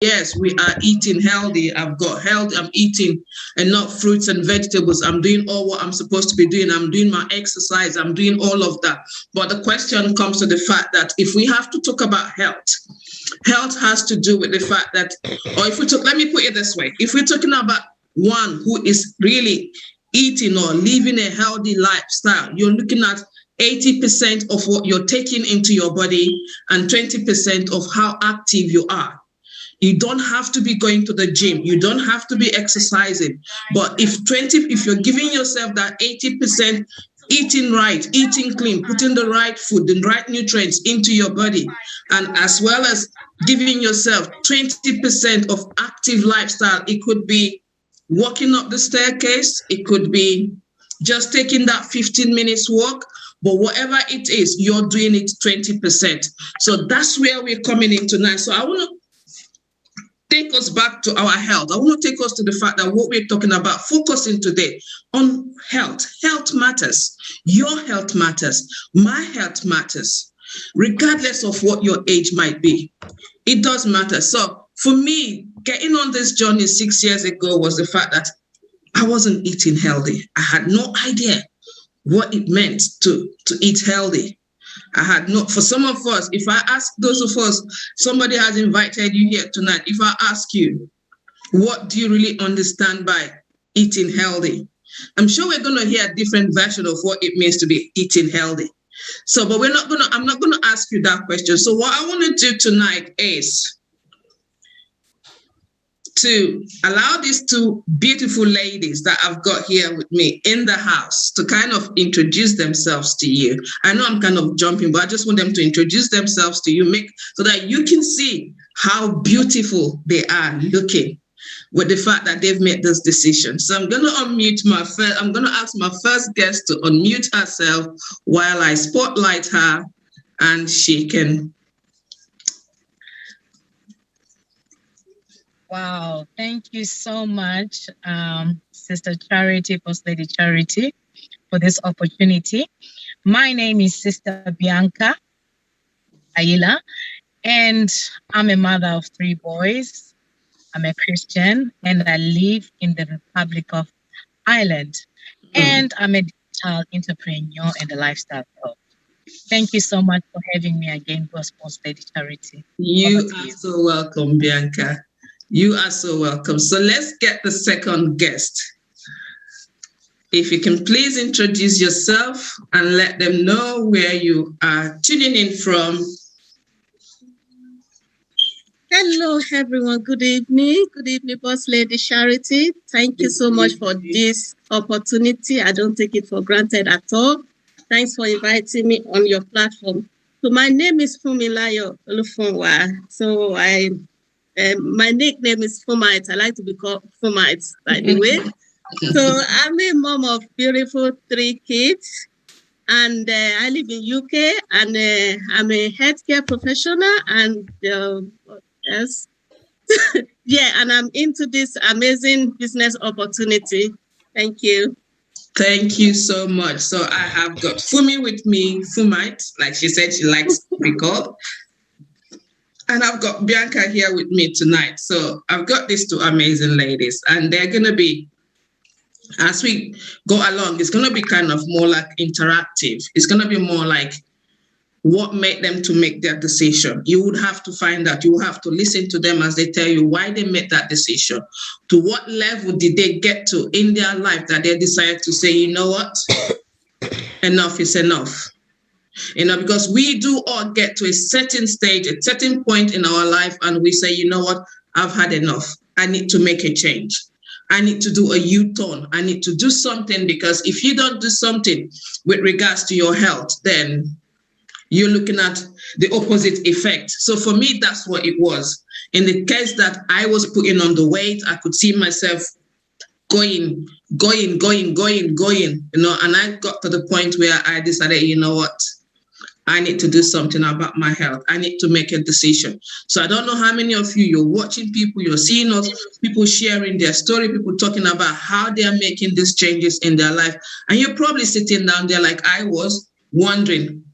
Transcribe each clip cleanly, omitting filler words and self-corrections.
Yes, we are eating healthy. I've got health. I'm eating enough fruits and vegetables. I'm doing all what I'm supposed to be doing. I'm doing my exercise. I'm doing all of that. But the question comes to the fact that if we have to talk about health, health has to do with the fact that, or if we talk, let me put it this way: if we're talking about one who is really eating or living a healthy lifestyle, you're looking at 80% of what you're taking into your body and 20% of how active you are. You don't have to be going to the gym. You don't have to be exercising. But if you're giving yourself that 80% eating right, eating clean, putting the right food, the right nutrients into your body, and as well as giving yourself 20% of active lifestyle, it could be walking up the staircase, it could be just taking that 15 minutes walk, but whatever it is, you're doing it 20%. So that's where we're coming in tonight. So I want to take us back to our health. I want to take us to the fact that what we're talking about, focusing today on health. Health matters. Your health matters. My health matters, regardless of what your age might be. It does matter. So for me, getting on this journey 6 years ago was the fact that I wasn't eating healthy. I had no idea what it meant to eat healthy. I had not, for some of us, if I ask those of us, somebody has invited you here tonight, if I ask you, what do you really understand by eating healthy? I'm sure we're going to hear a different version of what it means to be eating healthy. So, but I'm not going to ask you that question. So what I want to do tonight is to allow these two beautiful ladies that I've got here with me in the house to kind of introduce themselves to you. I know I'm kind of jumping, but I just want them to introduce themselves to you, so that you can see how beautiful they are looking with the fact that they've made this decision. So I'm going to ask my first guest to unmute herself while I spotlight her and she can. Wow, thank you so much, Sister Charity, First Lady Charity, for this opportunity. My name is Sister Bianca Ayila, and I'm a mother of 3 boys. I'm a Christian, and I live in the Republic of Ireland. And I'm a digital entrepreneur and a lifestyle coach. Thank you so much for having me again, First Lady Charity. You are so welcome, Bianca. You are so welcome. So let's get the second guest. If you can please introduce yourself and let them know where you are tuning in from. Hello, everyone. Good evening. Good evening, Boss Lady Charity. Thank you so much for this opportunity. I don't take it for granted at all. Thanks for inviting me on your platform. So my name is Fumilayo Olufunwa. So my nickname is Fumite. I like to be called Fumite, by the way. So I'm a mom of beautiful 3 kids, and I live in UK, and I'm a healthcare professional, and yes, yeah, and I'm into this amazing business opportunity. Thank you. Thank you so much. So I have got Fumi with me, Fumite, like she said, she likes to be called. And I've got Bianca here with me tonight. So I've got these 2 amazing ladies, and they're going to be, as we go along, it's going to be kind of more like interactive. It's going to be more like what made them to make their decision. You would have to find out. You will have to listen to them as they tell you why they made that decision. To what level did they get to in their life that they decided to say, you know what, enough is enough. Because we do all get to a certain stage, a certain point in our life, and we say, you know what, I've had enough. I need to make a change. I need to do a U-turn. I need to do something, because if you don't do something with regards to your health, then you're looking at the opposite effect. So for me, that's what it was. In the case that I was putting on the weight, I could see myself going, and I got to the point where I decided, you know what, I need to do something about my health. I need to make a decision. So I don't know how many of you, you're watching people, you're seeing us, people sharing their story, people talking about how they are making these changes in their life. And you're probably sitting down there like I was, wondering,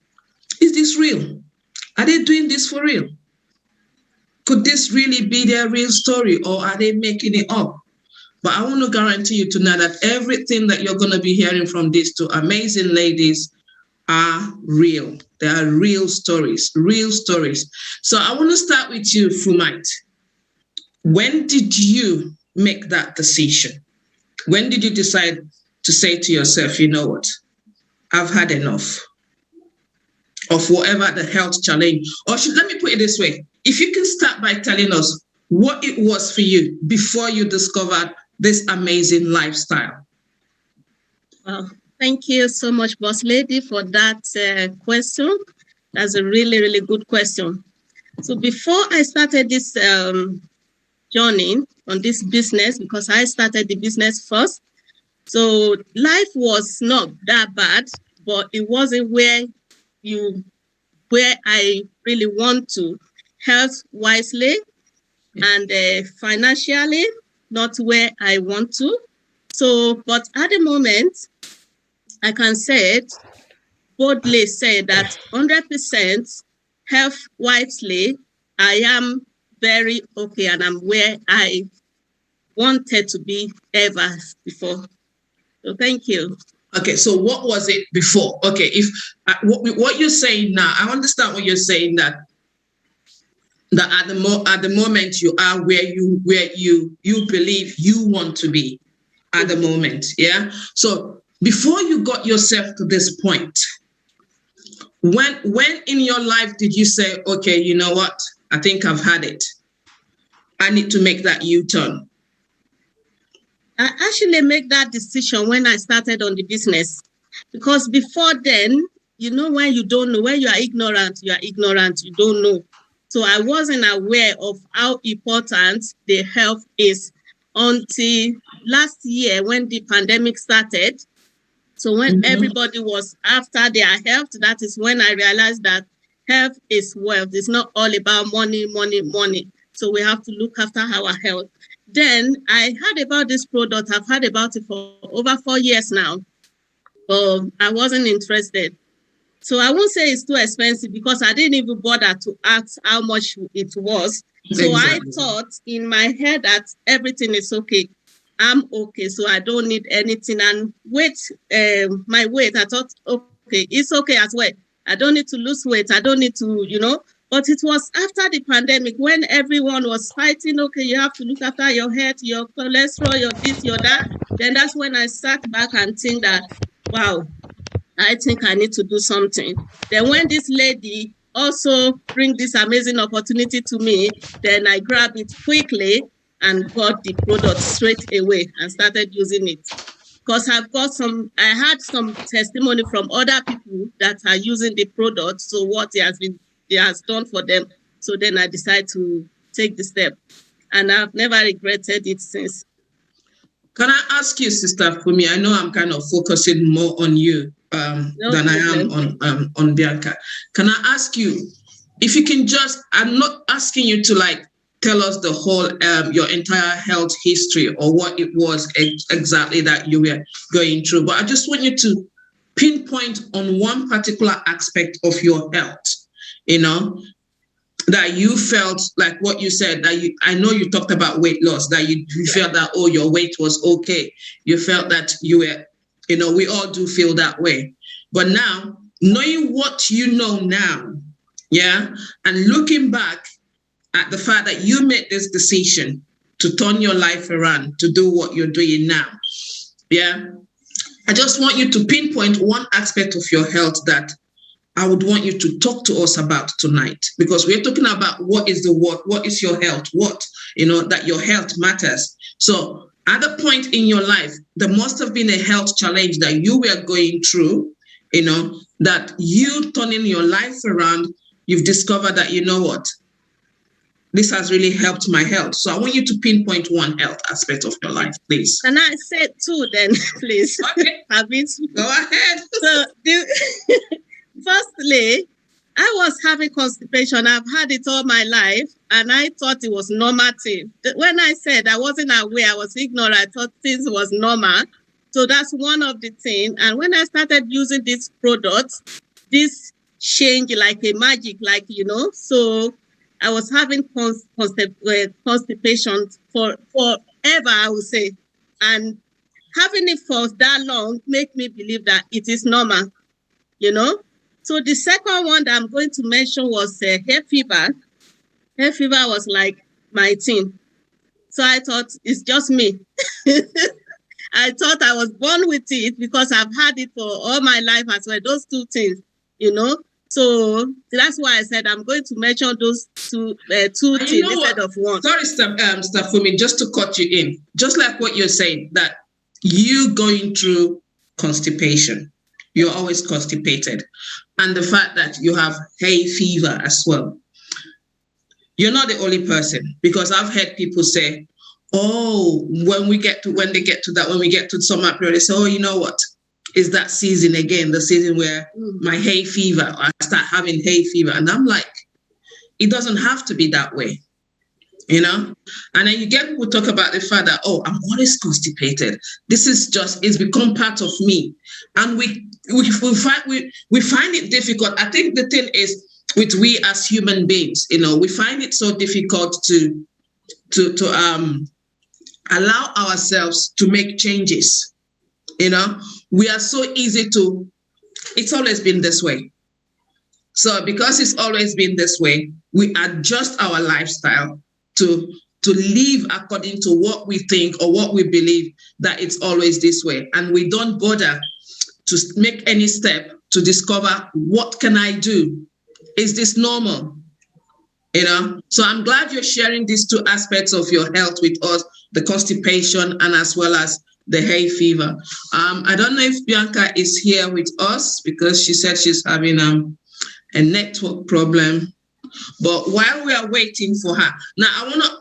is this real? Are they doing this for real? could this really be their real story, or are they making it up? But I want to guarantee you tonight that everything that you're going to be hearing from these two amazing ladies are real. They are real stories, real stories. So I want to start with you, Fumite. When did you make that decision? When did you decide to say to yourself, you know what, I've had enough of whatever the health challenge, or let me put it this way. If you can start by telling us what it was for you before you discovered this amazing lifestyle. Well, thank you so much, Boss Lady, for that question. That's a really, really good question. So before I started this journey on this business, because I started the business first, so life was not that bad, but it wasn't where I really want to, health wisely and financially, not where I want to. So, but at the moment, I can boldly say that 100% health wisely, I am very okay, and I'm where I wanted to be ever before. So thank you. Okay, so what was it before? Okay, if what you're saying now, I understand what you're saying, that at the moment you are where you believe you want to be at the moment. Yeah. So before you got yourself to this point, when in your life did you say, okay, you know what, I think I've had it, I need to make that U-turn? I actually make that decision when I started on the business, because before then, you know, when you don't know, when you are ignorant, you don't know. So I wasn't aware of how important the health is until last year when the pandemic started. So when everybody was after their health, that is when I realized that health is wealth. It's not all about money. So we have to look after our health. Then I heard about this product. I've heard about it for over 4 years now. I wasn't interested. So I won't say it's too expensive, because I didn't even bother to ask how much it was. So exactly. I thought in my head that everything is okay. I'm okay, so I don't need anything. And my weight, I thought, okay, it's okay as well. I don't need to lose weight. I don't need to, But it was after the pandemic when everyone was fighting, okay, you have to look after your health, your cholesterol, your this, your that. Then that's when I sat back and think that, wow, I think I need to do something. Then when this lady also bring this amazing opportunity to me, then I grabbed it quickly and got the product straight away and started using it. Because I had some testimony from other people that are using the product. So what it has done for them. So then I decided to take the step, and I've never regretted it since. Can I ask you, Sister Fumi? I know I'm kind of focusing more on you than I am on Bianca. Can I ask you if you can I'm not asking you to tell us the whole your entire health history or what it was exactly that you were going through, but I just want you to pinpoint on one particular aspect of your health, that you felt like what you said, that I know you talked about weight loss, that you felt that, oh, your weight was okay. You felt that you were, we all do feel that way. But now, knowing what you know now, yeah, and looking back at the fact that you made this decision to turn your life around, to do what you're doing now, yeah, I just want you to pinpoint one aspect of your health that I would want you to talk to us about tonight, because we're talking about what is your health, that your health matters. So at a point in your life, there must have been a health challenge that you were going through, that you turning your life around, you've discovered that, you know what, this has really helped my health. So I want you to pinpoint one health aspect of your life, please. Can I say two then, please? Okay. Go ahead. So firstly, I was having constipation. I've had it all my life, and I thought it was normative. When I said I wasn't aware, I was ignorant, I thought things was normal. So that's one of the things. And when I started using this product, this changed like a magic, so I was having constipation forever, I would say. And having it for that long make me believe that it is normal, you know. So the second one that I'm going to mention was hair fever. Hair fever was like my thing. So I thought it's just me. I thought I was born with it because I've had it for all my life as well. Those two things, you know. So that's why I said I'm going to mention those two things instead of one. Sorry, Stafumi, just to cut you in. Just like what you're saying, that you going through constipation, you're always constipated, and the fact that you have hay fever as well. You're not the only person, because I've heard people say, oh, when we get to summer period, they say, oh, you know what? Is that season again, the season where my hay fever, I start having hay fever. And I'm like, it doesn't have to be that way, you know? And then you get people talk about the fact that, oh, I'm always constipated. This is it's become part of me. And we find it difficult. I think the thing is, with we as human beings, you know, we find it so difficult to allow ourselves to make changes. You know, we are so easy to, it's always been this way. So because it's always been this way, we adjust our lifestyle to live according to what we think or what we believe that it's always this way. And we don't bother to make any step to discover, what can I do? Is this normal? You know, so I'm glad you're sharing these two aspects of your health with us, the constipation and as well as the hay fever. I don't know if Bianca is here with us because she said she's having a network problem. But while we are waiting for her, now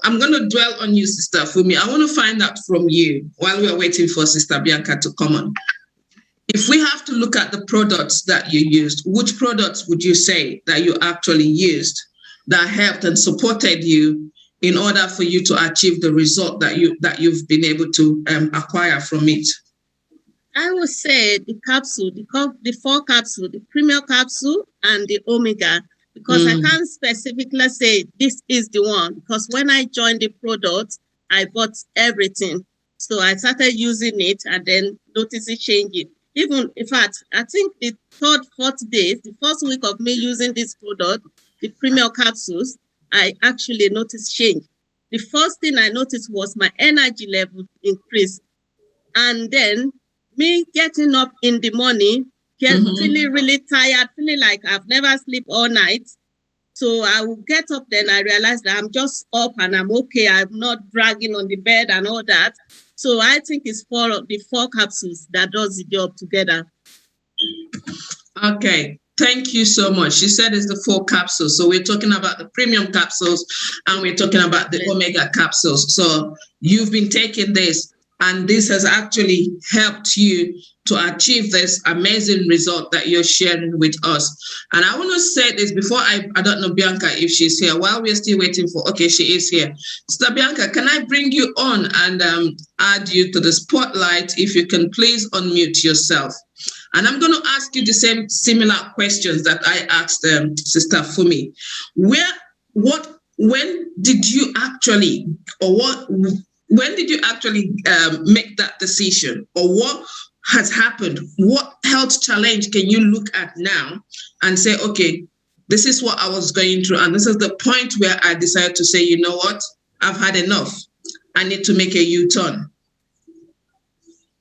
I'm gonna dwell on you, Sister Fumi. I want to find out from you while we are waiting for Sister Bianca to come on. If we have to look at the products that you used, which products would you say that you actually used that helped and supported you in order for you to achieve the result that you've been able to acquire from it? I would say the capsule, the 4 capsule, the premium capsule and the omega, because I can't specifically say this is the one, because when I joined the product, I bought everything. So I started using it and then noticed it changing. Even, in fact, I think the 3rd, 4th day, the first week of me using this product, the premium capsules, I actually noticed change. The first thing I noticed was my energy level increased. And then me getting up in the morning, feeling really tired, feeling like I've never slept all night. So I will get up, then I realize that I'm just up and I'm okay. I'm not dragging on the bed and all that. So I think it's the 4 capsules that does the job together. Okay. Thank you so much. She said it's the 4 capsules. So we're talking about the premium capsules and we're talking about the omega capsules. So you've been taking this and this has actually helped you to achieve this amazing result that you're sharing with us. And I want to say this before I don't know, Bianca, if she's here. While we're still waiting for, okay, she is here. Sister Bianca, can I bring you on and add you to the spotlight? If you can please unmute yourself. And I'm going to ask you the same similar questions that I asked Sister Fumi. When did you actually make that decision, or what has happened? What health challenge can you look at now and say, okay, this is what I was going through, and this is the point where I decided to say, you know what, I've had enough. I need to make a U-turn.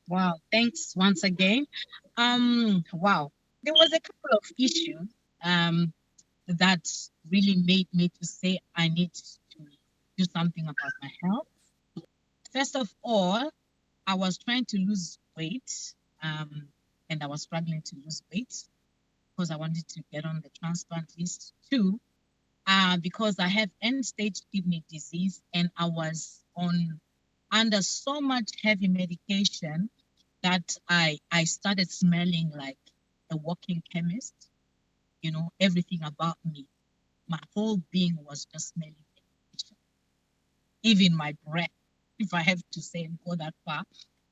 Wow, thanks once again. Wow, there was a couple of issues that really made me to say I need to do something about my health. First of all, I was trying to lose weight, and I was struggling to lose weight because I wanted to get on the transplant list. 2, because I have end-stage kidney disease and I was under so much heavy medication that I started smelling like a walking chemist. You know, everything about me, my whole being was just smelling medication. Even my breath, if I have to say and go that far,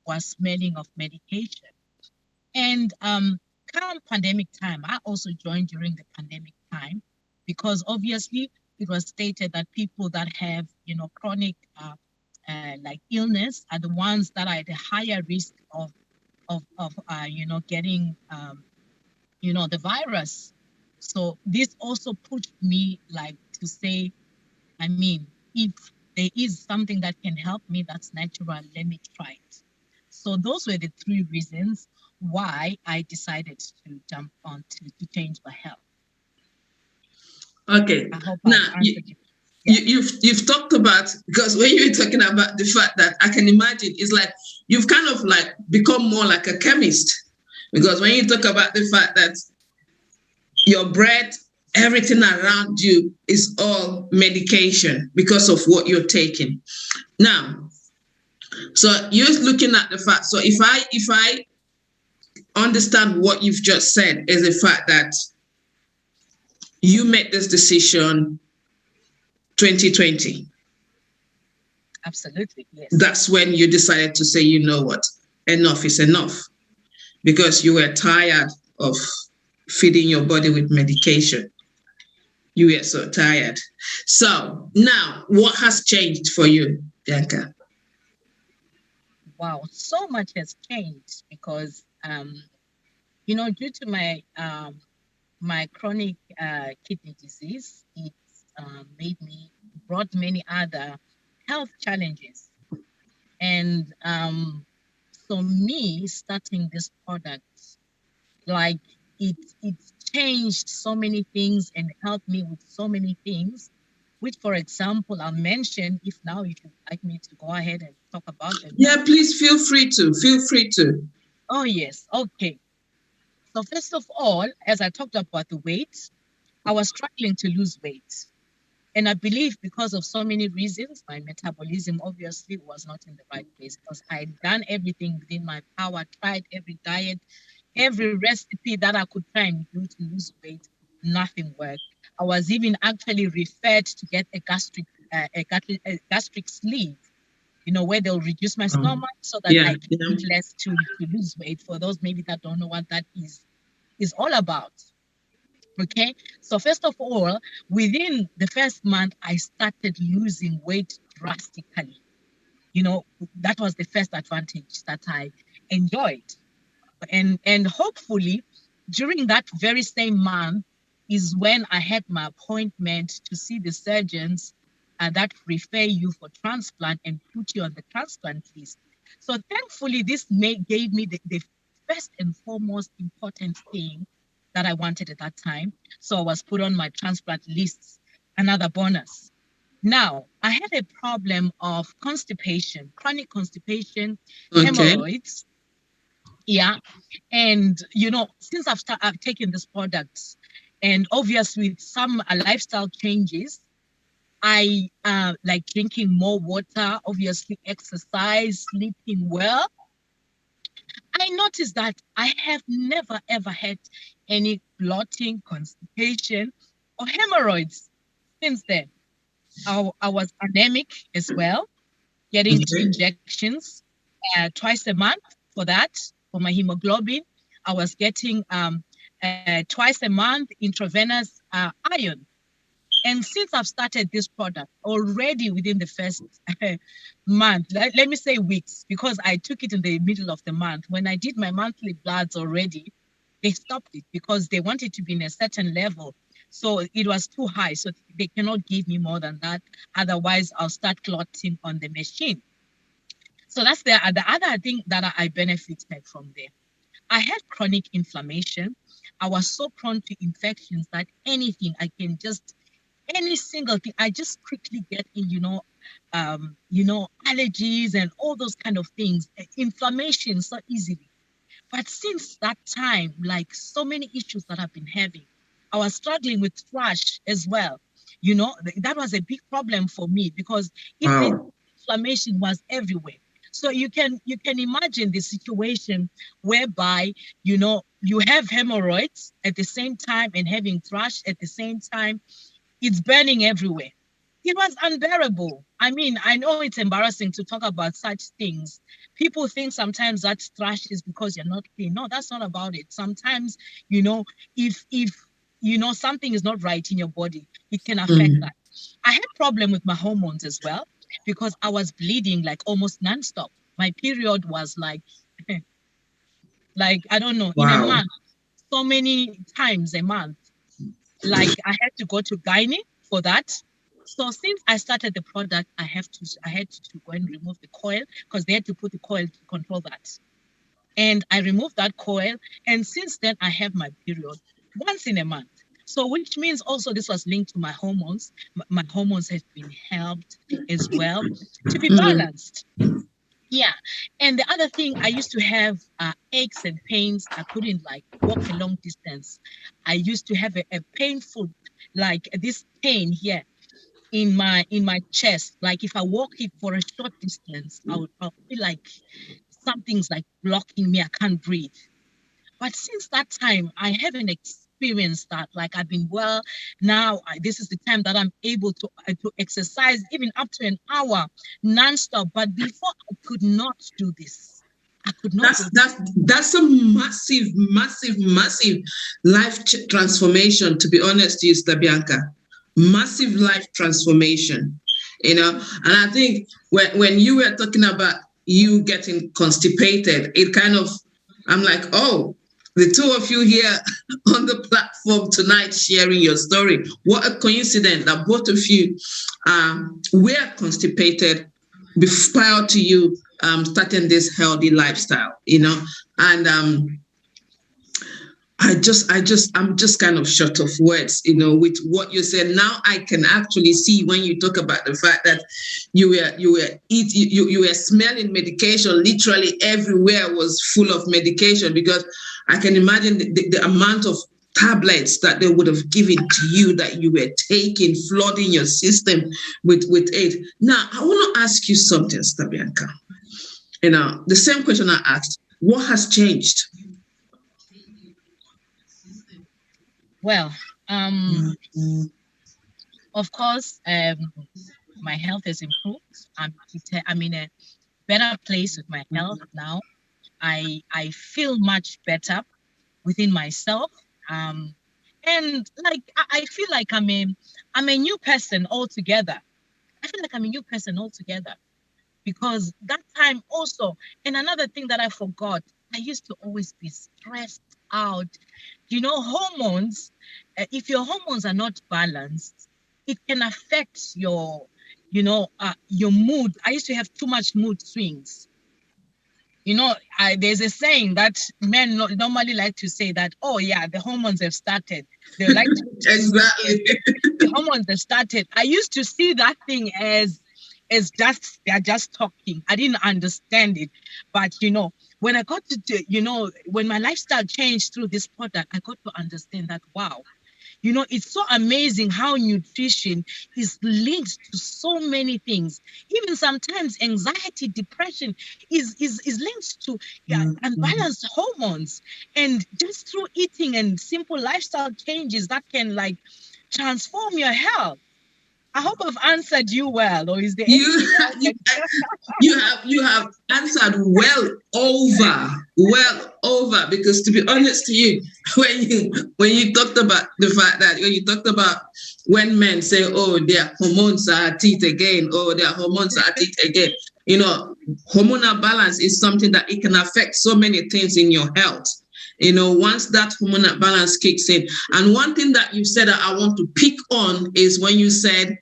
was smelling of medication. And come pandemic time, I also joined during the pandemic time because obviously it was stated that people that have, chronic like illness are the ones that are at a higher risk of getting, the virus. So this also pushed me like to say, I mean, if there is something that can help me that's natural, let me try it. So those were the 3 reasons why I decided to jump on to change my health. Okay. I hope Now, I've answered you. Yeah. you've talked about, because when you were talking about the fact that I can imagine, it's like you've kind of like become more like a chemist, because when you talk about the fact that your bread, everything around you is all medication because of what you're taking. Now, so you're looking at the fact. So if I understand what you've just said is the fact that you made this decision 2020. Absolutely, yes. That's when you decided to say, you know what, enough is enough, because you were tired of feeding your body with medication. You were so tired. So now, what has changed for you, Bianca? Wow, so much has changed because, due to my my chronic kidney disease, it brought many other health challenges. And so me starting this product, like it changed so many things and helped me with so many things, which, for example, I'll mention if you'd like me to go ahead and talk about them. Yeah, please feel free to. Oh, yes. Okay. So first of all, as I talked about the weight, I was struggling to lose weight. And I believe because of so many reasons, my metabolism obviously was not in the right place, because I had done everything within my power, tried every diet, every recipe that I could try and do to lose weight. Nothing worked. I was even actually referred to get a gastric sleeve, where they'll reduce my stomach so that I can eat less to lose weight. For those maybe that don't know what that is all about. Okay, so first of all, within the first month, I started losing weight drastically. That was the first advantage that I enjoyed. And hopefully, during that very same month is when I had my appointment to see the surgeons that refer you for transplant and put you on the transplant list. So thankfully, this gave me the first and foremost important thing that I wanted at that time. So I was put on my transplant lists, another bonus. Now, I had a problem of constipation, chronic constipation, hemorrhoids. Yeah. And, since I've taken this product, and obviously with some lifestyle changes, I like drinking more water, obviously exercise, sleeping well. I noticed that I have never, ever had any bloating, constipation, or hemorrhoids since then. I was anemic as well, getting 2 injections twice a month for that, for my hemoglobin. I was getting twice a month intravenous iron. And since I've started this product already within the first month, let me say weeks, because I took it in the middle of the month. When I did my monthly bloods already, they stopped it because they wanted to be in a certain level. So it was too high. So they cannot give me more than that. Otherwise, I'll start clotting on the machine. So that's the other thing that I benefited from there. I had chronic inflammation. I was so prone to infections that any single thing, I just quickly get in, allergies and all those kind of things, inflammation so easily. But since that time, like so many issues that I've been having, I was struggling with thrush as well. That was a big problem for me because inflammation was everywhere. So you can imagine the situation whereby, you have hemorrhoids at the same time and having thrush at the same time. It's burning everywhere. It was unbearable. I mean, I know it's embarrassing to talk about such things. People think sometimes that thrush is because you're not clean. No, that's not about it. Sometimes, if something is not right in your body, it can affect that. I had problem with my hormones as well, because I was bleeding like almost nonstop. My period was like, like, I don't know, in a Wow. month, so many times a month. Like, I had to go to gynae for that. So since I started the product, I had to go and remove the coil, because they had to put the coil to control that. And I removed that coil. And since then, I have my period once in a month. So which means also this was linked to my hormones. My hormones have been helped as well to be balanced. Yeah. And the other thing, I used to have aches and pains. I couldn't like walk a long distance. I used to have a painful, like this pain here in my chest. Like if I walk it for a short distance, I'll feel like something's like blocking me. I can't breathe. But since that time, I haven't experienced that. Like I've been well. Now this is the time that I'm able to exercise even up to an hour nonstop. But before, I could not do this. I could not. That's a massive life transformation. To be honest, you, Sister Bianca, massive life transformation. You know, and I think when you were talking about you getting constipated, it kind of, I'm like, oh, the two of you here on the platform tonight sharing your story. What a coincidence that both of you were constipated prior to you starting this healthy lifestyle, you know. And I'm just kind of short of words, you know, with what you said. Now I can actually see when you talk about the fact that you were smelling medication. Literally everywhere was full of medication, because I can imagine the amount of tablets that they would have given to you that you were taking, flooding your system with it. Now I want to ask you something, Sister Bianca. You know, the same question I asked: what has changed? Well, of course, my health has improved. I'm in a better place with my health now. I feel much better within myself. And like I feel like I'm a new person altogether. I feel like I'm a new person altogether, because that time also, and another thing that I forgot, I used to always be stressed out. You know, hormones, if your hormones are not balanced, it can affect your mood. I used to have too much mood swings. You know, there's a saying that men normally like to say that, oh yeah, the hormones have started. They like to exactly. The hormones have started. I used to see that thing as just, they're just talking. I didn't understand it. But, you know, when I got to, you know, when my lifestyle changed through this product, I got to understand that, wow, you know, it's so amazing how nutrition is linked to so many things. Even sometimes anxiety, depression is linked to unbalanced hormones. And just through eating and simple lifestyle changes that can like transform your health. I hope I've answered you well, or is there anything else? You have answered well over, because to be honest to you, when you talked about the fact that when men say, oh, their hormones are at it again, or their hormones are at it again, you know, hormonal balance is something that it can affect so many things in your health. You know, once that hormonal balance kicks in. And one thing that you said that I want to pick on is when you said,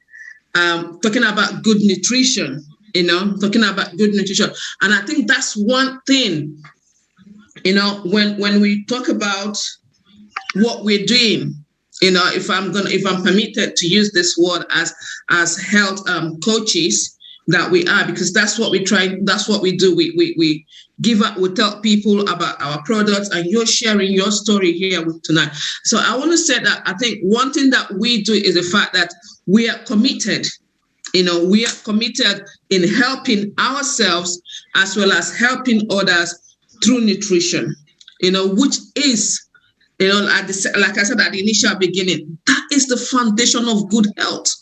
talking about good nutrition, you know, talking about good nutrition. And I think that's one thing, you know, when we talk about what we're doing, you know, if I'm permitted to use this word as health coaches, that we are, because that's what we try, that's what we do. We give up, we tell people about our products, and you're sharing your story here with tonight. So I want to say that I think one thing that we do is the fact that we are committed. You know, we are committed in helping ourselves as well as helping others through nutrition, you know, which is, you know, like I said at the initial beginning, that is the foundation of good health.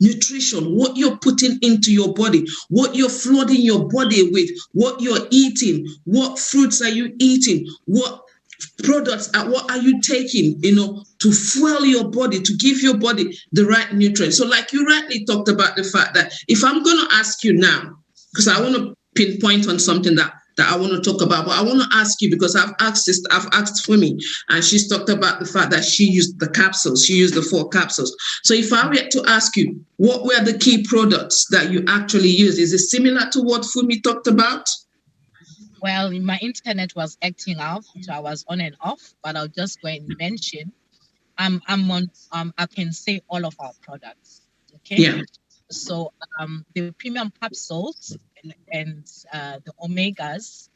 Nutrition, what you're putting into your body, what you're flooding your body with, what you're eating, what fruits are you eating, what products, what are you taking, to fuel your body, to give your body the right nutrients? So like you rightly talked about the fact that if I'm going to ask you now, because I want to pinpoint on something that I want to talk about, but I want to ask you because I've asked Fumi, and she's talked about the fact that she used the capsules, she used the 4 capsules. So if I were to ask you, what were the key products that you actually used? Is it similar to what Fumi talked about? Well, my internet was acting out, so I was on and off, but I'll just go and mention I'm on I can say all of our products. Okay. Yeah. So the premium capsules and the omegas,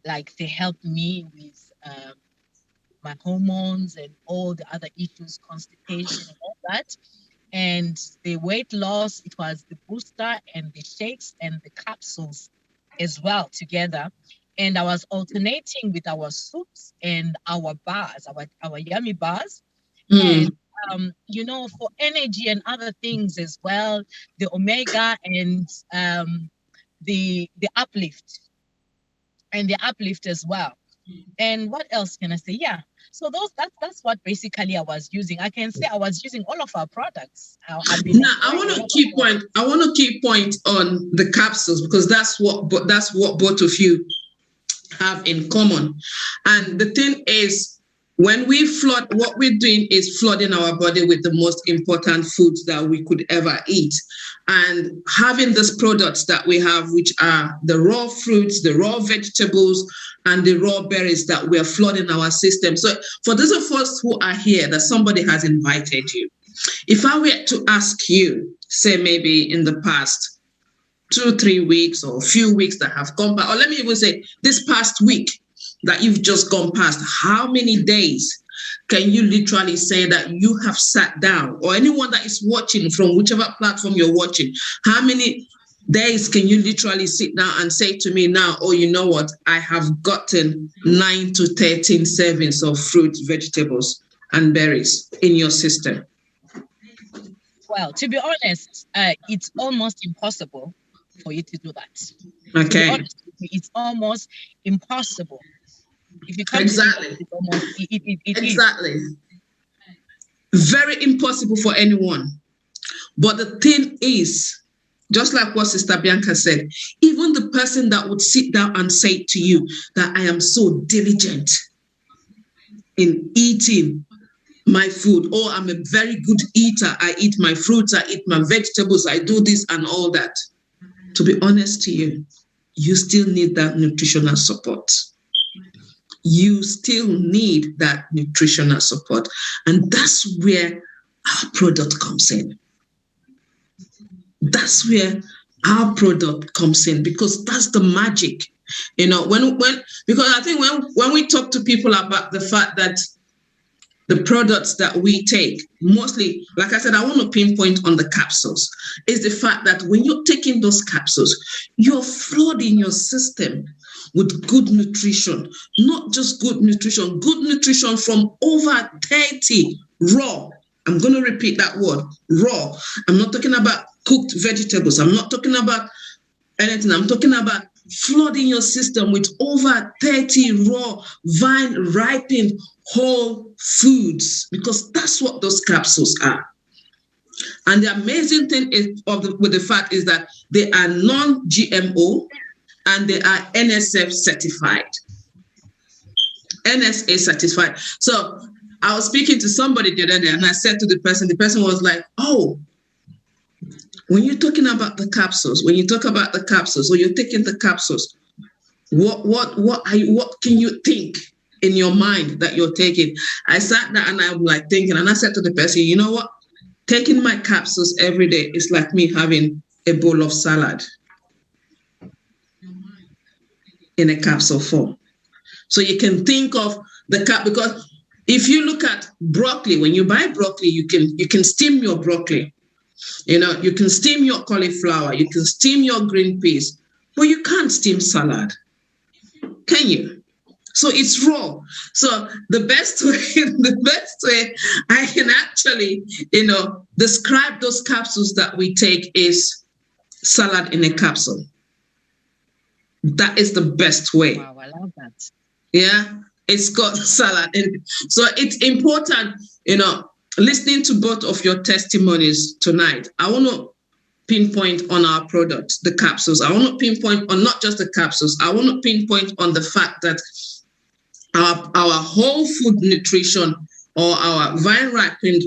like they help me with my hormones and all the other issues, constipation and all that. And the weight loss, it was the booster and the shakes and the capsules as well together. And I was alternating with our soups and our bars, our yummy bars. And for energy and other things as well, the omega and the uplift as well. And what else can I say? Yeah. So that's what basically I was using. I can say I was using all of our products. Now I want to keep point on the capsules, because that's what both of you have in common. And the thing is, when we flood, what we're doing is flooding our body with the most important foods that we could ever eat. And having these products that we have, which are the raw fruits, the raw vegetables, and the raw berries, that we're flooding our system. So for those of us who are here, that somebody has invited you, if I were to ask you, say maybe in the past 2-3 weeks or a few weeks that have gone by, or let me even say this past week that you've just gone past, how many days can you literally say that you have sat down, or anyone that is watching from whichever platform you're watching, how many days can you literally sit down and say to me now, oh, you know what, I have gotten 9 to 13 servings of fruits, vegetables, and berries in your system? Well, to be honest, it's almost impossible for you to do that. Okay. To be honest, it's almost impossible. If you can't exactly, do it, exactly. Very impossible for anyone. But the thing is, just like what Sister Bianca said, even the person that would sit down and say to you that I am so diligent in eating my food, or I'm a very good eater, I eat my fruits, I eat my vegetables, I do this and all that. To be honest to you, you still need that nutritional support. You still need that nutritional support. And that's where our product comes in. That's where our product comes in, because that's the magic. Because I think when we talk to people about the fact that the products that we take, mostly, like I said, I want to pinpoint on the capsules, is the fact that when you're taking those capsules, you're flooding your system with good nutrition, not just good nutrition from over 30 raw. I'm going to repeat that word, raw. I'm not talking about cooked vegetables. I'm not talking about anything. I'm talking about flooding your system with over 30 raw, vine ripened whole foods, because that's what those capsules are. And the amazing thing with the fact is that they are non-GMO and they are NSF certified. NSA certified. So I was speaking to somebody the other day, and I said to the person was like, oh, when you're talking about the capsules, or you're taking the capsules, what can you think in your mind that you're taking? I sat down and I'm like thinking, and I said to the person, you know what? Taking my capsules every day is like me having a bowl of salad in a capsule form. So you can think of the because if you look at broccoli, when you buy broccoli, you can steam your broccoli. You can steam your cauliflower, you can steam your green peas, but you can't steam salad, can you? So it's raw. So the best way I can actually, describe those capsules that we take is salad in a capsule. That is the best way. Wow, I love that. Yeah. It's got salad in it. So it's important, listening to both of your testimonies tonight. I want to pinpoint on our products, the capsules. I want to pinpoint on not just the capsules. I want to pinpoint on the fact that our whole food nutrition, or our vine ripened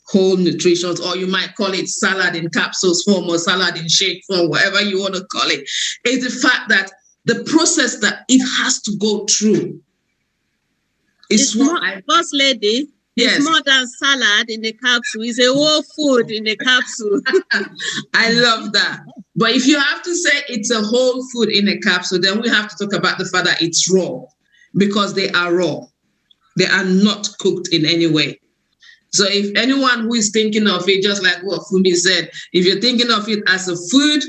whole nutrition, or you might call it salad in capsules form or salad in shake form, whatever you want to call it, is the fact that the process that it has to go through is Boss lady. Yes. It's more than salad in the capsule. It's a whole food in the capsule. I love that. But if you have to say it's a whole food in a capsule, then we have to talk about the fact that it's raw, because they are raw. They are not cooked in any way. So if anyone who is thinking of it, just like what Fumi said, if you're thinking of it as a food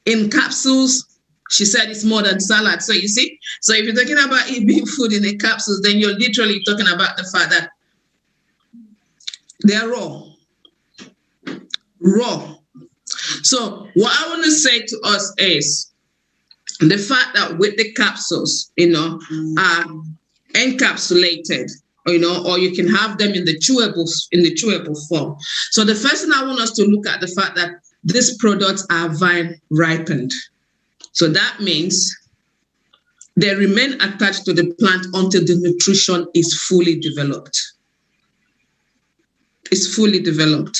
in capsules, she said it's more than salad. So you see, so if you're talking about it being food in a capsules, then you're literally talking about the fact that they're raw. Raw. So what I want to say to us is the fact that with the capsules, are encapsulated, or you can have them in the chewable form. So the first thing I want us to look at the fact that these products are vine ripened. So that means they remain attached to the plant until the nutrition is fully developed. It's fully developed.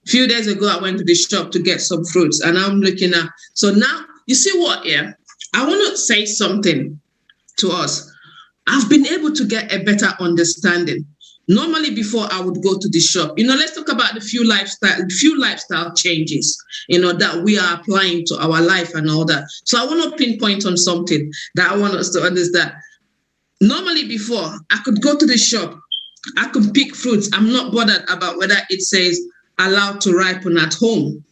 A few days ago, I went to the shop to get some fruits, and I'm looking at, so now, you see what here? I want to say something to us. I've been able to get a better understanding. Normally, before I would go to the shop, let's talk about the few lifestyle changes, that we are applying to our life and all that. So I want to pinpoint on something that I want us to understand. Normally, before, I could go to the shop, I could pick fruits. I'm not bothered about whether it says allowed to ripen at home.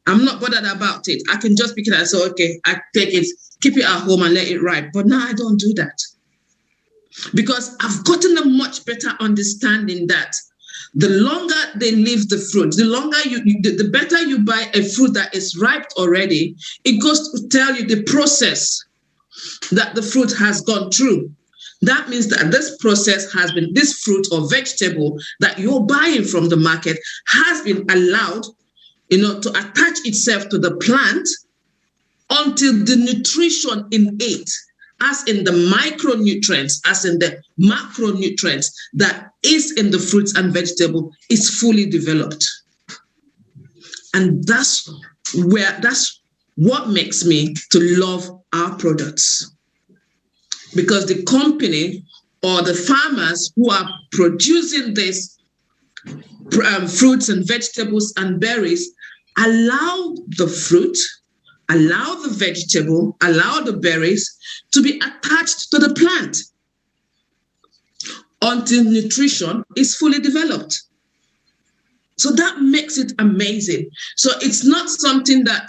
I'm not bothered about it. I can just pick it and say, okay, I take it, keep it at home and let it ripe. But now I don't do that, because I've gotten a much better understanding that the longer they leave the fruit, the longer the better you buy a fruit that is ripe already. It goes to tell you the process that the fruit has gone through. That means that this process has been, this fruit or vegetable that you're buying from the market has been allowed, to attach itself to the plant until the nutrition in it, as in the micronutrients, as in the macronutrients that is in the fruits and vegetable, is fully developed. And that's what makes me to love our products. Because the company or the farmers who are producing these fruits and vegetables and berries allow the fruit, allow the vegetable, allow the berries to be attached to the plant until nutrition is fully developed. So that makes it amazing. So it's not something that,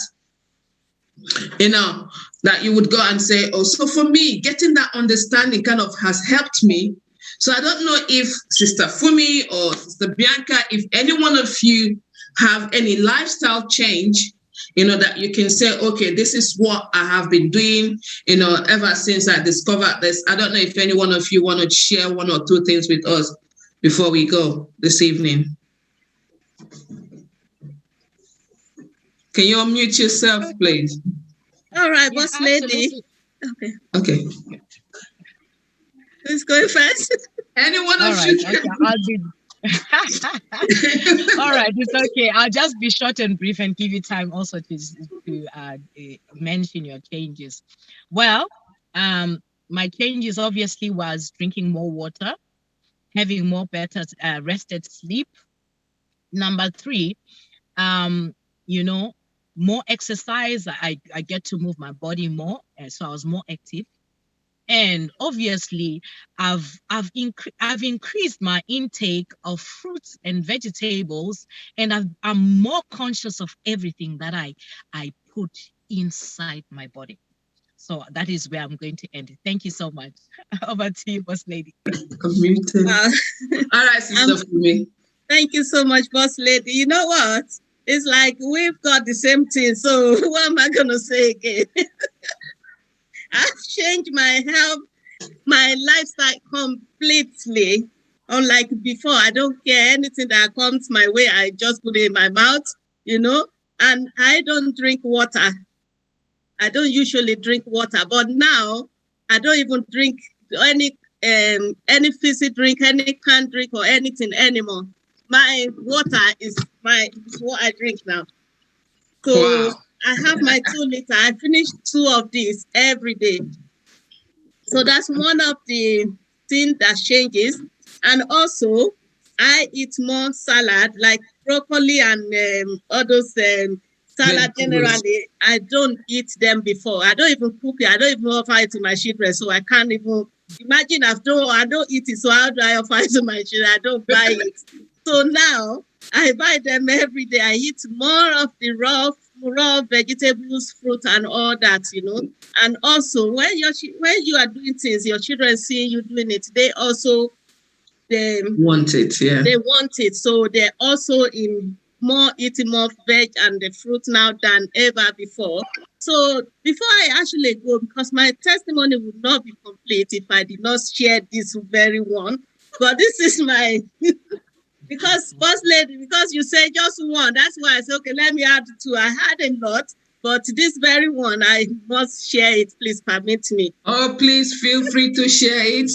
that you would go and say, oh, so for me, getting that understanding kind of has helped me. So I don't know if Sister Fumi or Sister Bianca, if any one of you have any lifestyle change, that you can say, okay, this is what I have been doing, ever since I discovered this. I don't know if any one of you want to share one or two things with us before we go this evening. Can you unmute yourself, please? All right, boss lady. Okay. Who's going first? Anyone All of right, you? okay, I'll be. All right, it's okay. I'll just be short and brief and give you time also to mention your changes. Well, my changes obviously was drinking more water, having more better rested sleep. Number 3, more exercise. I get to move my body more, so I was more active. And obviously, I've increased my intake of fruits and vegetables, and I'm more conscious of everything that I put inside my body. So that is where I'm going to end it. Thank you so much. Over to you, boss lady. I'm muted. All right, Sister Fumi. Thank you so much, boss lady. You know what? It's like we've got the same thing. So what am I going to say again? I've changed my health my lifestyle completely. Unlike before, I don't care anything that comes my way. I just put it in my mouth, and I don't drink water. I don't usually drink water, but now I don't even drink any fizzy drink, any canned drink or anything anymore. My water is what I drink now. So Wow. I have my 2 liter. I finish 2 of these every day. So that's one of the things that changes. And also, I eat more salad, like broccoli and all those salad generally. I don't eat them before. I don't even cook it. I don't even offer it to my children. So I can't even imagine I don't eat it. So how do I offer it to my children? I don't buy it. So now I buy them every day. I eat more of the raw vegetables, fruit, and all that, And also, when you are doing things, your children see you doing it. They also they want it, yeah. They want it, so they're also eating more veg and the fruit now than ever before. So before I actually go, because my testimony would not be complete if I did not share this very one. But this is my because Boss Lady, because you say just one, that's why I said, okay, let me add 2. I had a lot, but this very one, I must share it. Please permit me. Oh, please feel free to share it.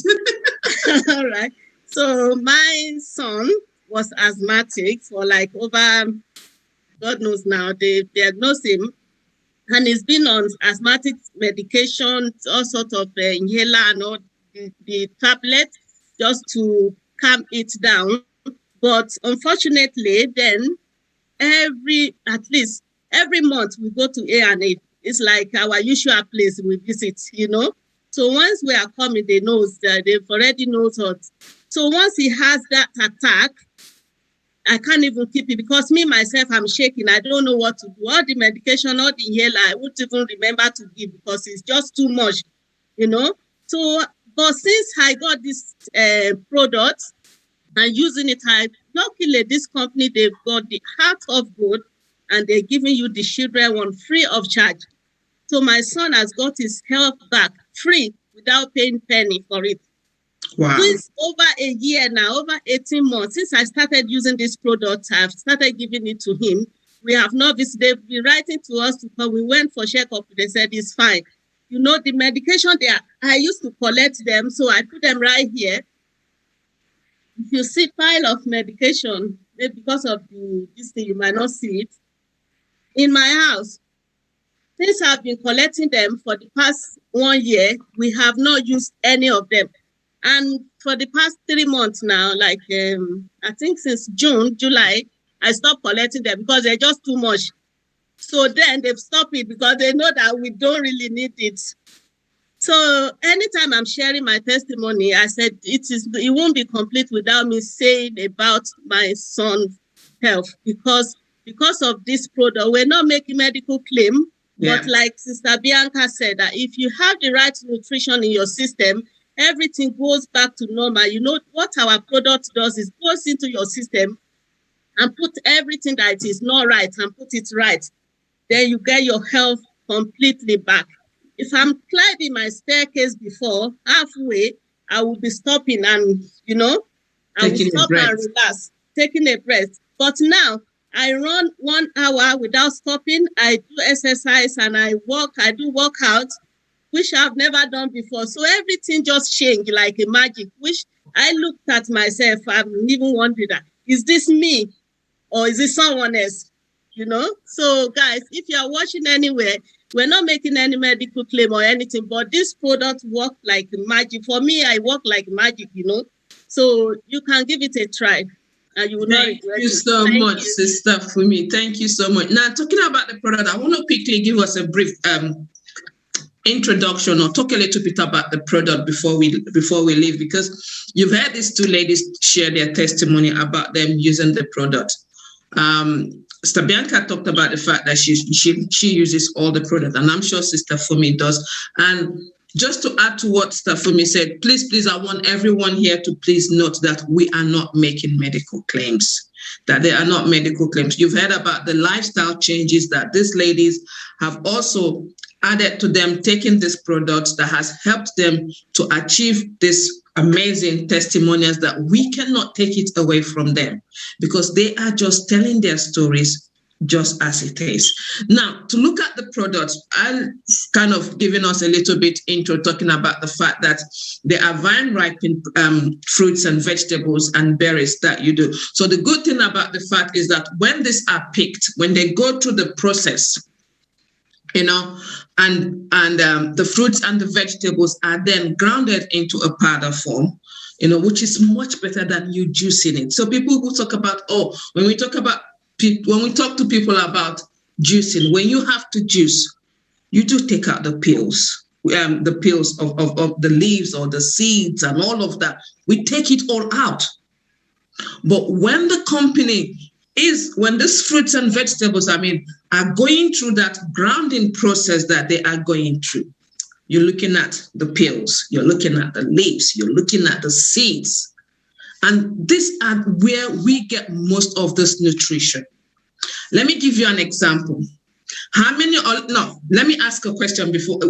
All right. So my son was asthmatic for like over, God knows now, they diagnosed him, and he's been on asthmatic medication, all sorts of inhaler and all the tablet just to calm it down. But unfortunately, then at least every month we go to A&E. It's like our usual place we visit, So once we are coming, they've already knows us. So once he has that attack, I can't even keep it because me, myself, I'm shaking. I don't know what to do. All the medication, all the inhaler, I wouldn't even remember to give because it's just too much, So, but since I got this product, and using it, luckily this company, they've got the heart of gold and they're giving you the children one free of charge. So my son has got his health back free without paying penny for it. Wow. Since over a year now, over 18 months, since I started using this product, I've started giving it to him. We have not visited, they've been writing to us because we went for checkup. They said it's fine. The medication I used to collect them, so I put them right here. If you see pile of medication, because of this thing, you might not see it. In my house, since I've been collecting them for the past 1 year, we have not used any of them. And for the past 3 months now, like I think since July, I stopped collecting them because they're just too much. So then they've stopped it because they know that we don't really need it. So anytime I'm sharing my testimony, I said it won't be complete without me saying about my son's health because of this product. We're not making medical claim, but like Sister Bianca said, that if you have the right nutrition in your system, everything goes back to normal. What our product does is goes into your system and put everything that is not right and put it right. Then you get your health completely back. If I'm climbing my staircase before, halfway, I will be stopping and, I will stop and relax, taking a breath. But now, I run 1 hour without stopping. I do exercise and I do workout, which I've never done before. So everything just changed like a magic, which I looked at myself. I'm even wondering, is this me or is it someone else? So guys, if you are watching anywhere, we're not making any medical claim or anything, but this product works like magic. For me, I work like magic, So you can give it a try. And you will not regret it. Thank you so much, Sister Fumi. Thank you so much. Now, talking about the product, I want to quickly give us a brief introduction or talk a little bit about the product before we leave, because you've heard these 2 ladies share their testimony about them using the product. Sister Bianca talked about the fact that she uses all the product, and I'm sure Sister Fumi does. And just to add to what Sister Fumi said, please, I want everyone here to please note that we are not making medical claims. that they are not medical claims. You've heard about the lifestyle changes that these ladies have also added to them, taking this product that has helped them to achieve this amazing testimonials that we cannot take it away from them, because they are just telling their stories just as it is. Now, to look at the products, I'll kind of giving us a little bit intro, talking about the fact that there are vine-ripened fruits and vegetables and berries that you do. So the good thing about the fact is that when these are picked, when they go through the process, and the fruits and the vegetables are then grounded into a powder form, which is much better than you juicing it. So people who talk about, when we talk to people about juicing, when you have to juice, you do take out the peels, of the leaves or the seeds and all of that. We take it all out. But when these fruits and vegetables, are going through that grounding process that they are going through, you're looking at the peels, you're looking at the leaves, you're looking at the seeds. And these are where we get most of this nutrition. Let me give you an example. Let me ask a question before.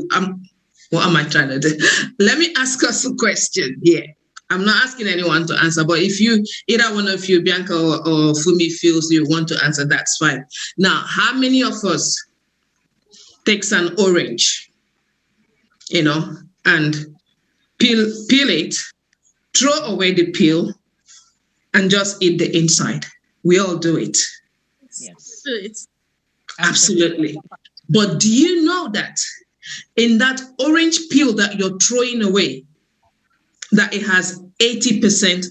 What am I trying to do? Let me ask us a question here. I'm not asking anyone to answer, but if either one of you, Bianca or Fumi, feels you want to answer, that's fine. Now, how many of us takes an orange, and peel it, throw away the peel, and just eat the inside? We all do it. Yes. Absolutely. But do you know that in that orange peel that you're throwing away, that it has 80%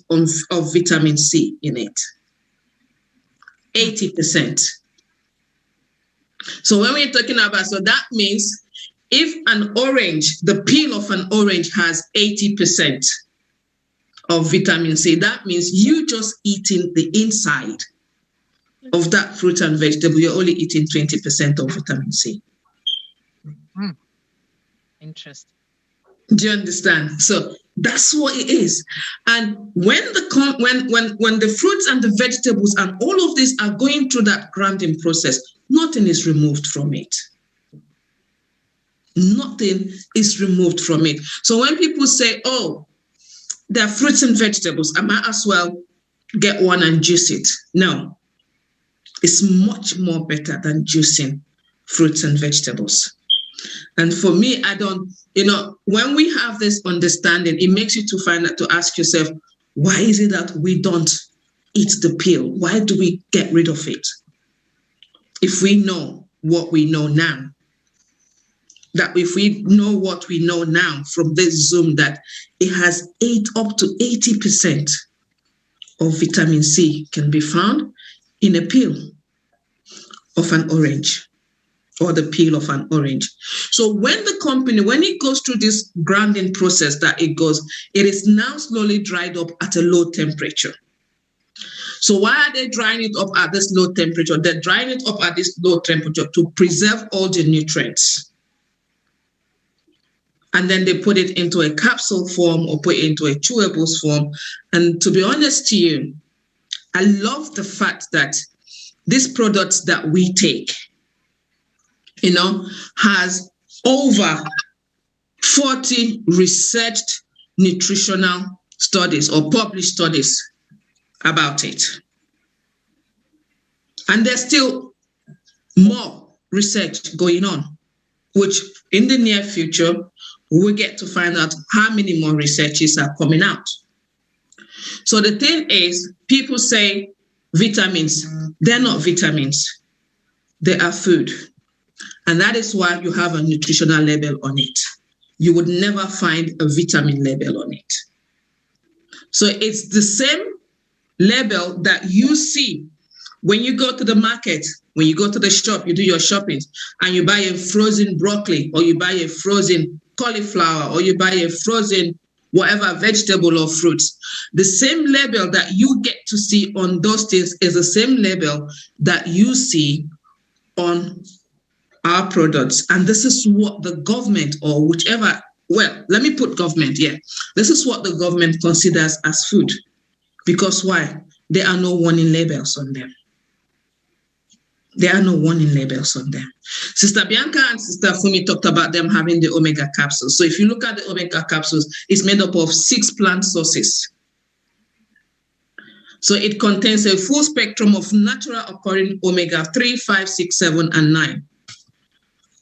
of vitamin C in it? 80%. So when we're talking about, so that means if the peel of an orange has 80% of vitamin C, that means you just eating the inside of that fruit and vegetable, you're only eating 20% of vitamin C. Interesting. Do you understand? So that's what it is. And when the fruits and the vegetables and all of this are going through that grounding process, nothing is removed from it. Nothing is removed from it. So when people say, they're fruits and vegetables, I might as well get one and juice it. No, it's much more better than juicing fruits and vegetables. And for me, when we have this understanding, it makes you to ask yourself, why is it that we don't eat the peel? Why do we get rid of it? If we know what we know now, that if we know what we know now from this Zoom, that it has up to 80% of vitamin C can be found in a peel of an orange, or the peel of an orange. So when it goes through this grounding process it is now slowly dried up at a low temperature. So why are they drying it up at this low temperature? They're drying it up at this low temperature to preserve all the nutrients. And then they put it into a capsule form or put it into a chewables form. And to be honest to you, I love the fact that these products that we take, has over 40 researched nutritional studies or published studies about it. And there's still more research going on, which in the near future, we'll get to find out how many more researches are coming out. So the thing is, people say vitamins, they're not vitamins, they are food. And that is why you have a nutritional label on it. You would never find a vitamin label on it. So it's the same label that you see when you go to the market, when you go to the shop, you do your shopping, and you buy a frozen broccoli, or you buy a frozen cauliflower, or you buy a frozen whatever vegetable or fruits. The same label that you get to see on those things is the same label that you see on our products. And this is what the government, or whichever, well, let me put government here. This is what the government considers as food. Because why? There are no warning labels on them. There are no warning labels on them. Sister Bianca and Sister Fumi talked about them having the omega capsules. So if you look at the omega capsules, it's made up of 6 plant sources. So it contains a full spectrum of natural occurring omega 3, 5, 6, 7, and 9,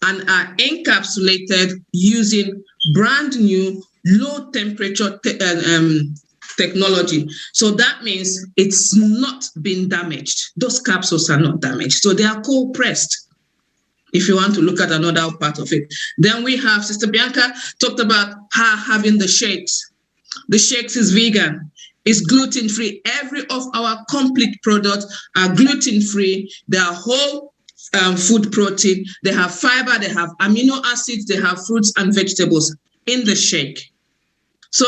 and are encapsulated using brand new low temperature technology. So that means it's not been damaged. Those capsules are not damaged. So they are cold pressed, if you want to look at another part of it. Then we have Sister Bianca talked about her having the shakes. The shakes is vegan. It's gluten-free. Every of our complete products are gluten-free. They are whole food protein. They have fiber. They have amino acids. They have fruits and vegetables in the shake. So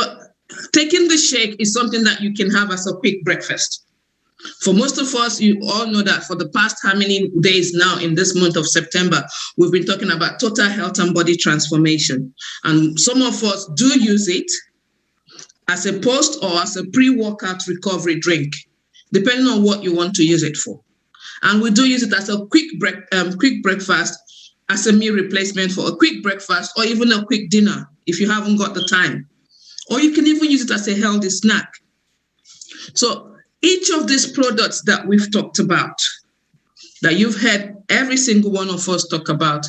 taking the shake is something that you can have as a quick breakfast. For most of us, you all know that for the past how many days now in this month of September, we've been talking about total health and body transformation. And some of us do use it as a post or as a pre-workout recovery drink, depending on what you want to use it for. And we do use it as a quick breakfast, as a meal replacement for a quick breakfast or even a quick dinner if you haven't got the time. Or you can even use it as a healthy snack. So each of these products that we've talked about, that you've heard every single one of us talk about,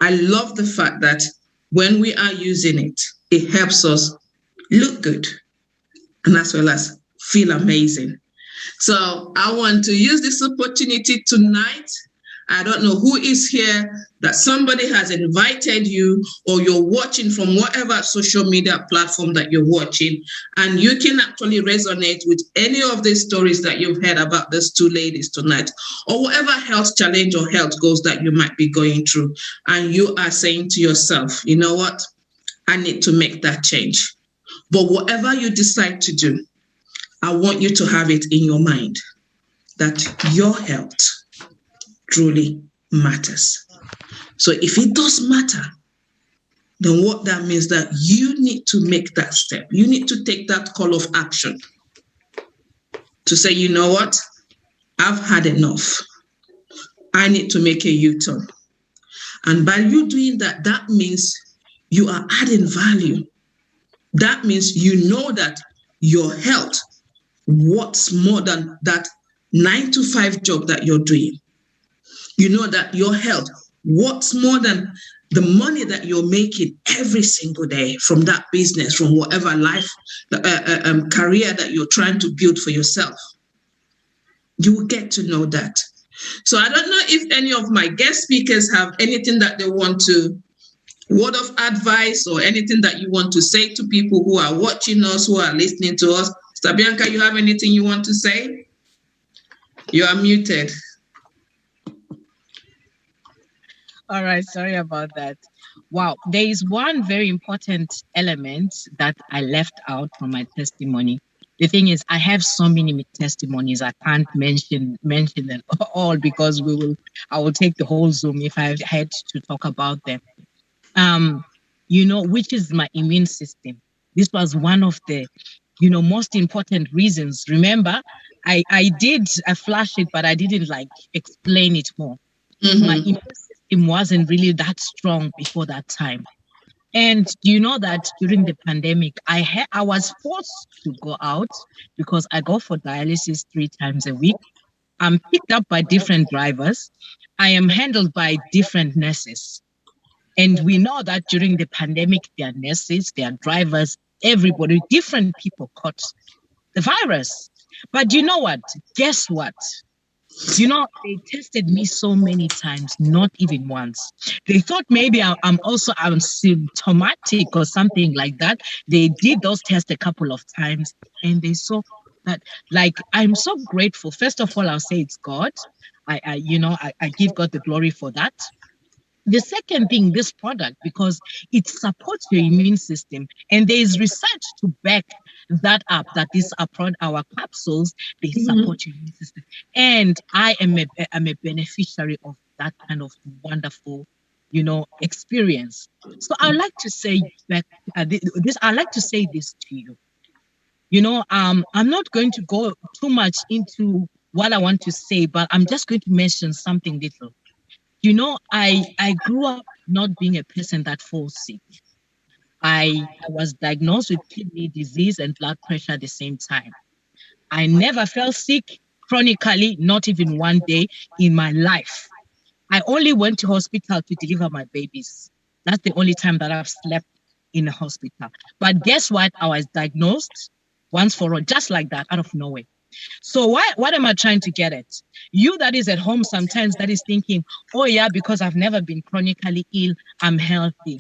I love the fact that when we are using it, it helps us look good and as well as feel amazing. So I want to use this opportunity tonight. I don't know who is here, that somebody has invited you or you're watching from whatever social media platform that you're watching, and you can actually resonate with any of these stories that you've heard about these two ladies tonight, or whatever health challenge or health goals that you might be going through. And you are saying to yourself, you know what? I need to make that change. But whatever you decide to do, I want you to have it in your mind that your health truly matters. So if it does matter, then what that means that you need to make that step. You need to take that call of action to say, you know what? I've had enough. I need to make a U-turn. And by you doing that, that means you are adding value. That means you know that your health, what's more than that 9-to-5 job that you're doing. You know that your health, what's more than the money that you're making every single day from that business, from whatever life, career that you're trying to build for yourself. You will get to know that. So I don't know if any of my guest speakers have anything that they want to, word of advice or anything that you want to say to people who are watching us, who are listening to us. Sister Bianca, you have anything you want to say? You are muted. All right, sorry about that. Wow, there is one very important element that I left out from my testimony. The thing is, I have so many testimonies. I can't mention them all because I will take the whole Zoom if I had to talk about them. Which is my immune system. This was one of the, most important reasons. Remember, I flashed it, but I didn't explain it more. Mm-hmm. My immune system wasn't really that strong before that time. And you know that during the pandemic, I was forced to go out because I go for dialysis 3 times a week. I'm picked up by different drivers. I am handled by different nurses. And we know that during the pandemic, their nurses, their drivers, everybody, different people caught the virus. But you know what? Guess what? They tested me so many times, not even once. They thought maybe I'm symptomatic or something like that. They did those tests a couple of times and they saw that, I'm so grateful. First of all, I'll say it's God. I give God the glory for that. The second thing, this product, because it supports your immune system, and there is research to back that up, that these are our capsules, they support your immune system. And I am a beneficiary of that kind of wonderful, experience. So I'd like to say I'd like to say this to you. I'm not going to go too much into what I want to say, but I'm just going to mention something little. I grew up not being a person that falls sick. I was diagnosed with kidney disease and blood pressure at the same time. I never fell sick chronically, not even one day in my life. I only went to hospital to deliver my babies. That's the only time that I've slept in a hospital. But guess what? I was diagnosed once for all, just like that, out of nowhere. So what am I trying to get at? You that is at home sometimes that is thinking, oh yeah, because I've never been chronically ill, I'm healthy.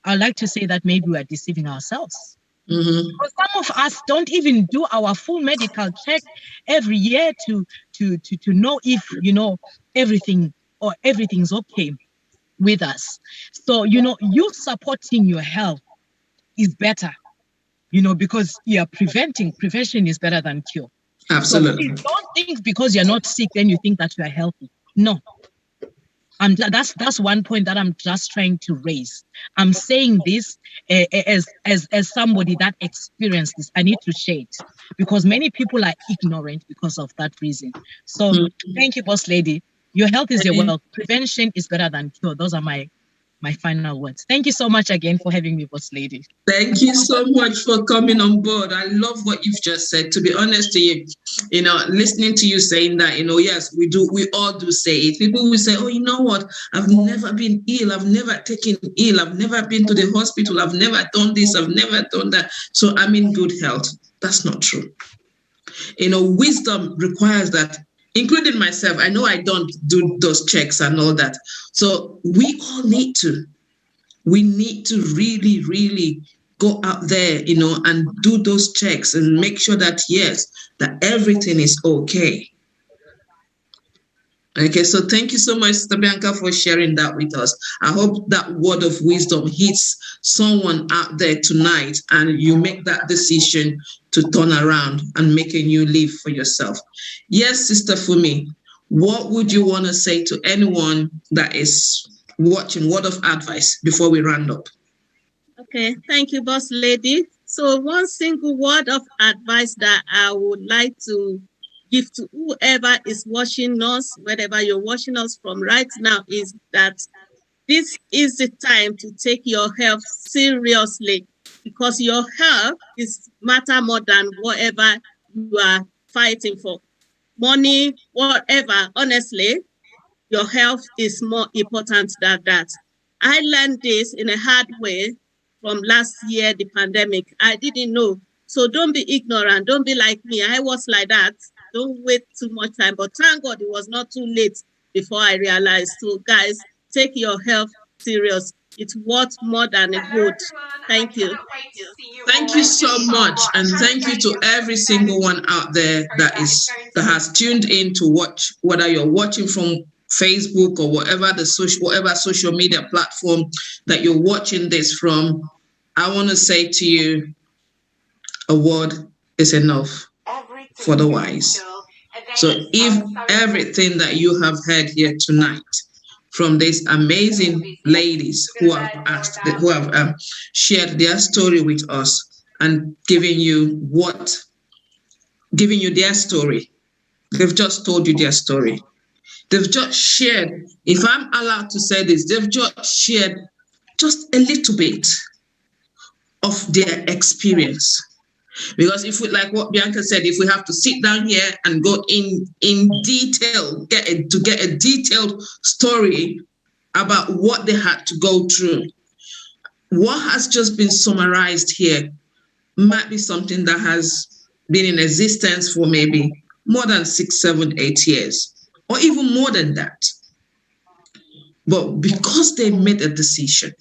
I'd like to say that maybe we are deceiving ourselves. Because some of us don't even do our full medical check every year to know if everything's okay with us. So you supporting your health is better, because you're preventing. Prevention is better than cure. Absolutely. So don't think because you're not sick then you think that you are healthy. No. That's one point that I'm just trying to raise. I'm saying this as somebody that experienced this. I need to share it because many people are ignorant because of that reason. So thank you, boss lady. Your health is your wealth. Prevention is better than cure. Those are my final words. Thank you so much again for having me, boss lady. Thank you so much for coming on board. I love what you've just said. To be honest to you, listening to you saying that, yes, we all do say it. People will say, oh, you know what? I've never been ill. I've never taken ill. I've never been to the hospital. I've never done this. I've never done that. So I'm in good health. That's not true. Wisdom requires that, including myself. I know I don't do those checks and all that. So we all need to. We need to really, really go out there, and do those checks and make sure that, yes, that everything is okay. Okay, so thank you so much, Sister Bianca, for sharing that with us. I hope that word of wisdom hits someone out there tonight and you make that decision to turn around and make a new life for yourself. Yes, Sister Fumi, what would you want to say to anyone that is watching? Word of advice before we round up. Okay, thank you, boss lady. So one single word of advice that I would like to give to whoever is watching us, wherever you're watching us from right now, is that this is the time to take your health seriously, because your health is matter more than whatever you are fighting for. Money, whatever, honestly, your health is more important than that. I learned this in a hard way from last year, the pandemic. I didn't know. So don't be ignorant. Don't be like me. I was like that. Don't wait too much time. But thank God it was not too late before I realized. So guys, take your health serious. It's worth more than a gold. Thank you. Thank you so much. And thank you to every single one out there that has tuned in to watch, whether you're watching from Facebook or whatever social media platform that you're watching this from. I want to say to you, a word is enough for the wise. So if everything that you have heard here tonight from these amazing ladies who have shared their story with us and giving you their story, they've just told you their story. They've just shared, if I'm allowed to say this, they've just shared just a little bit of their experience. Because if we, like what Bianca said, if we have to sit down here and go in detail, get a detailed story about what they had to go through, what has just been summarized here might be something that has been in existence for maybe more than 6, 7, 8 years, or even more than that. But because they made a decision,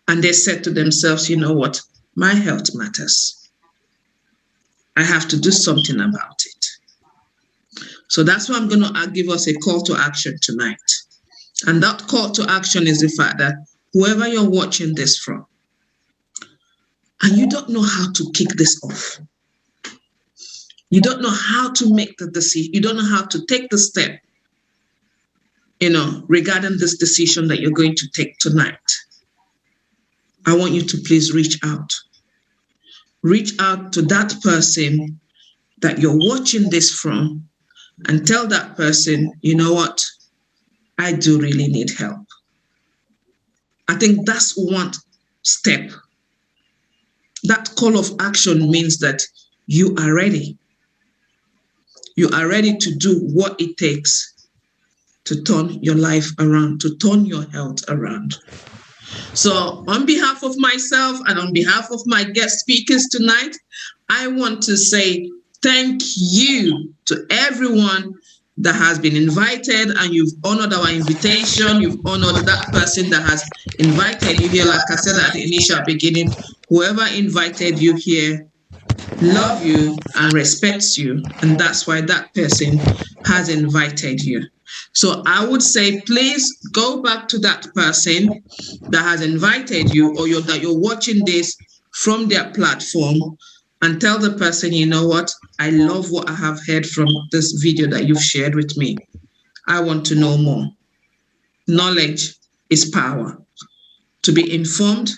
and they said to themselves, you know what, my health matters. I have to do something about it. So that's why I'm going to give us a call to action tonight. And that call to action is the fact that whoever you're watching this from, and you don't know how to kick this off, you don't know how to make the decision, you don't know how to take the step, regarding this decision that you're going to take tonight. I want you to please reach out. Reach out to that person that you're watching this from and tell that person, you know what? I do really need help. I think that's one step. That call of action means that you are ready. You are ready to do what it takes to turn your life around, to turn your health around. So on behalf of myself and on behalf of my guest speakers tonight, I want to say thank you to everyone that has been invited, and you've honored our invitation. You've honored that person that has invited you here. Like I said at the initial beginning, whoever invited you here love you and respects you, and that's why that person has invited you. So I would say, please go back to that person that has invited you, or that you're watching this from their platform, and tell the person, you know what, I love what I have heard from this video that you've shared with me. I want to know more. Knowledge is power. To be informed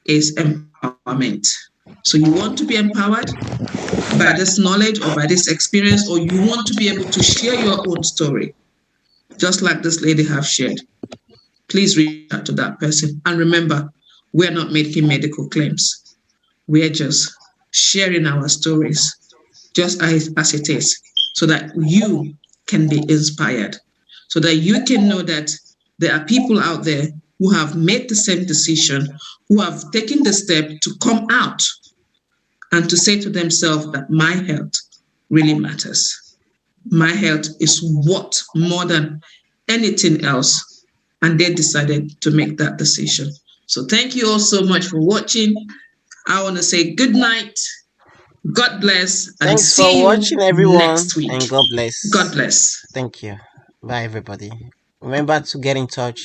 is empowerment. So you want to be empowered by this knowledge or by this experience, or you want to be able to share your own story, just like this lady have shared, please reach out to that person. And remember, we're not making medical claims. We're just sharing our stories, just as it is, so that you can be inspired, so that you can know that there are people out there who have made the same decision, who have taken the step to come out and to say to themselves that my health really matters. My health is what more than anything else. And they decided to make that decision. So thank you all so much for watching. I want to say good night. God bless. And Thanks see for you watching, everyone. next week. And God bless. God bless. Thank you. Bye, everybody. Remember to get in touch.